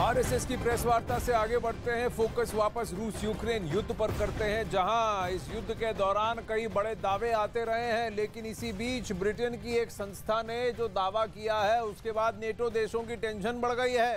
RSS की press वार्ता से आगे बढ़ते हैं। फोकस वापस रूस यूक्रेन युद्ध पर करते हैं, जहां इस युद्ध के दौरान कई बड़े दावे आते रहे हैं, लेकिन इसी बीच ब्रिटेन की एक संस्था ने जो दावा किया है उसके बाद नेटो देशों की टेंशन बढ़ गई है।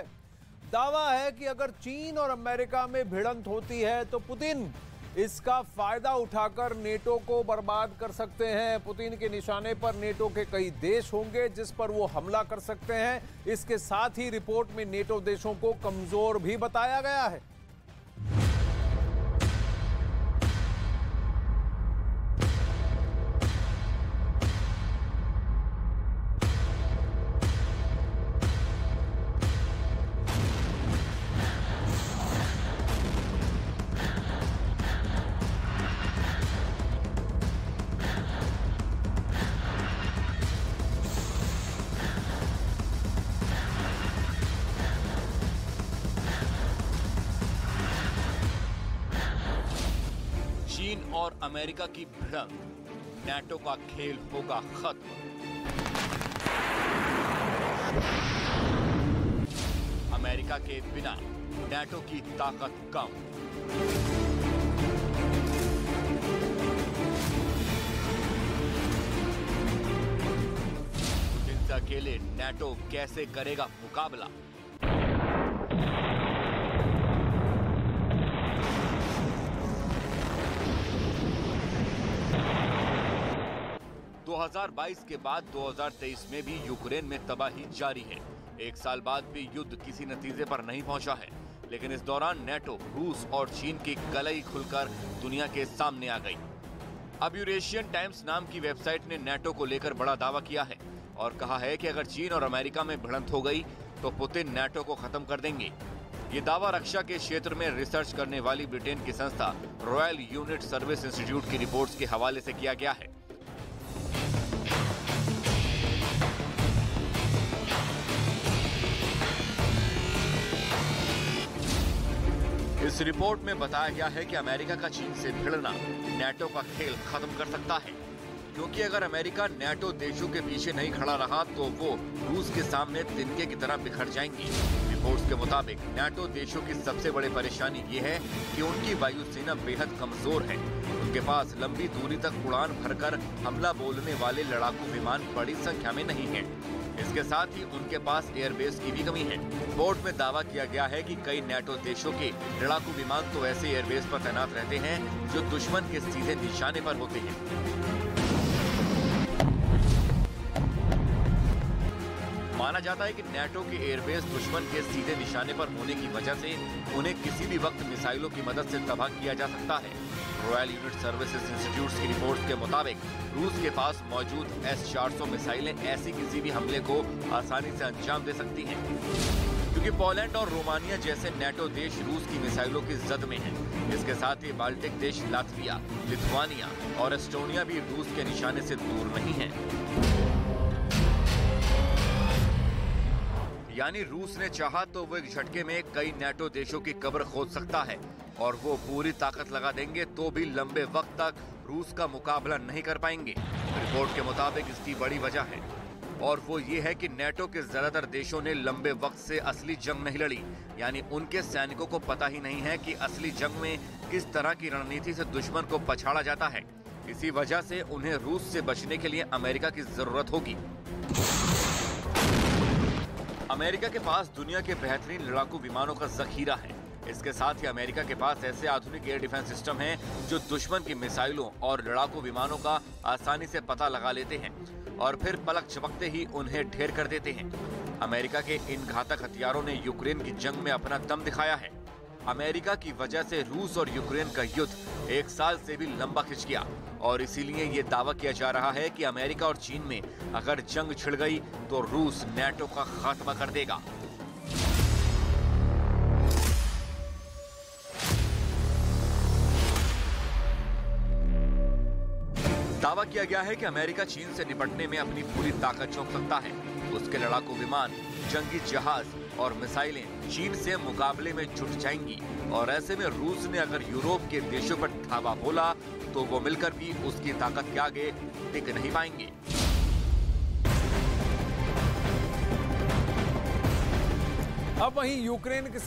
दावा है कि अगर चीन और अमेरिका में भिड़ंत होती है तो पुतिन इसका फायदा उठाकर नेटो को बर्बाद कर सकते हैं। पुतिन के निशाने पर नेटो के कई देश होंगे जिस पर वो हमला कर सकते हैं। इसके साथ ही रिपोर्ट में नेटो देशों को कमजोर भी बताया गया है। चीन और अमेरिका की भिड़ंत, नेटो का खेल होगा खत्म। अमेरिका के बिना नेटो की ताकत कम। पुतिन से अकेले नेटो कैसे करेगा मुकाबला? दो 2022 के बाद 2023 में भी यूक्रेन में तबाही जारी है। एक साल बाद भी युद्ध किसी नतीजे पर नहीं पहुंचा है, लेकिन इस दौरान नेटो, रूस और चीन की कलई खुलकर दुनिया के सामने आ गई। अब यूरेशियन टाइम्स नाम की वेबसाइट ने नेटो को लेकर बड़ा दावा किया है और कहा है कि अगर चीन और अमेरिका में भिड़ंत हो गई तो पुतिन नेटो को खत्म कर देंगे। ये दावा रक्षा के क्षेत्र में रिसर्च करने वाली ब्रिटेन की संस्था रॉयल यूनिट सर्विस इंस्टीट्यूट की रिपोर्ट्स के हवाले से किया गया है। इस रिपोर्ट में बताया गया है कि अमेरिका का चीन से भिड़ना नेटो का खेल खत्म कर सकता है, क्योंकि अगर अमेरिका नेटो देशों के पीछे नहीं खड़ा रहा तो वो रूस के सामने तिनके की तरह बिखर जाएंगी। रिपोर्ट्स के मुताबिक नेटो देशों की सबसे बड़ी परेशानी ये है कि उनकी वायुसेना बेहद कमजोर है। उनके पास लंबी दूरी तक उड़ान भरकर हमला बोलने वाले लड़ाकू विमान बड़ी संख्या में नहीं है। इसके साथ ही उनके पास एयरबेस की भी कमी है। रिपोर्ट में दावा किया गया है कि कई नेटो देशों के लड़ाकू विमान तो ऐसे एयरबेस पर तैनात रहते हैं जो दुश्मन के सीधे निशाने पर होते हैं। माना जाता है कि नेटो के एयरबेस दुश्मन के सीधे निशाने पर होने की वजह से उन्हें किसी भी वक्त मिसाइलों की मदद से तबाह किया जा सकता है। रॉयल यूनिट सर्विसेज इंस्टीट्यूट की रिपोर्ट के मुताबिक रूस के पास मौजूद S-400 मिसाइलें ऐसी किसी भी हमले को आसानी से अंजाम दे सकती हैं, क्योंकि पोलैंड और रोमानिया जैसे नेटो देश रूस की मिसाइलों की जद में हैं। इसके साथ ही बाल्टिक देश लातविया, लिथुआनिया और एस्टोनिया भी रूस के निशाने से दूर नहीं हैं। यानी रूस ने चाहा तो वो एक झटके में कई नेटो देशों की कब्र खोद सकता है, और वो पूरी ताकत लगा देंगे तो भी लंबे वक्त तक रूस का मुकाबला नहीं कर पाएंगे। रिपोर्ट के मुताबिक इसकी बड़ी वजह है, और वो ये है कि नेटो के ज्यादातर देशों ने लंबे वक्त से असली जंग नहीं लड़ी। यानी उनके सैनिकों को पता ही नहीं है कि असली जंग में किस तरह की रणनीति से दुश्मन को पछाड़ा जाता है। इसी वजह से उन्हें रूस से बचने के लिए अमेरिका की जरूरत होगी। अमेरिका के पास दुनिया के बेहतरीन लड़ाकू विमानों का जखीरा है। इसके साथ ही अमेरिका के पास ऐसे आधुनिक एयर डिफेंस सिस्टम हैं जो दुश्मन की मिसाइलों और लड़ाकू विमानों का आसानी से पता लगा लेते हैं और फिर पलक झपकते ही उन्हें ढेर कर देते हैं। अमेरिका के इन घातक हथियारों ने यूक्रेन की जंग में अपना दम दिखाया है। अमेरिका की वजह से रूस और यूक्रेन का युद्ध एक साल से भी लंबा खिंच गया, और इसीलिए ये दावा किया जा रहा है कि अमेरिका और चीन में अगर जंग छिड़ गई तो रूस नेटो का खात्मा कर देगा। दावा किया गया है कि अमेरिका चीन से निपटने में अपनी पूरी ताकत झोंक सकता है। उसके लड़ाकू विमान, जंगी जहाज और मिसाइलें चीन से मुकाबले में जुट जाएंगी, और ऐसे में रूस ने अगर यूरोप के देशों पर धावा बोला तो वो मिलकर भी उसकी ताकत के आगे टिक नहीं पाएंगे। अब वहीं यूक्रेन के